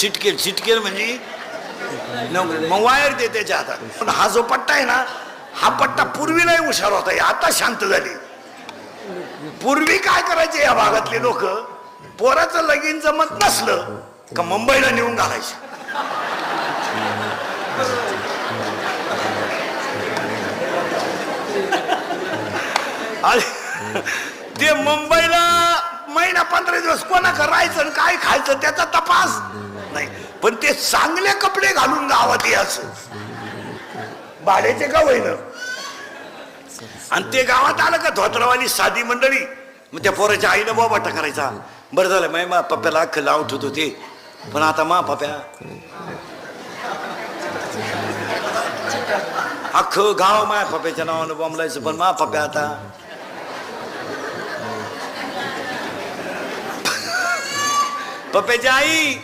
चिटकेल चिटकेल म्हणजे मग वायर दे त्याच्या हातात. पण हा जो पट्टा आहे ना, हा पट्टा पूर्वी नाही हुशार होता, आता शांत झाली. पूर्वी काय करायचे या भागातले लोक, पोराचं लगीन जमत नसलं का मुंबईला नेऊन घालायचे. ते मुंबईला महिना 15 दिवस कोणाकडे राहायचं आणि काय खायचं त्याचा तपास नाही, पण ते चांगले कपडे घालून गावात यायचं, भाड्याचे का होईना. आणि ते गावात आलं का धोत्रावाली साधी मंडळी, मग त्या पोराच्या आईनं बोबाटा करायचा. बरं झालं माय मा पप्प्याला अख्खं लावत होतो ते, पण आता मा पप्प्या अख्खं गाव माया पप्प्याच्या नावानं बोंबलायचं, पण मा पप्प्या आता पप्प्याची आई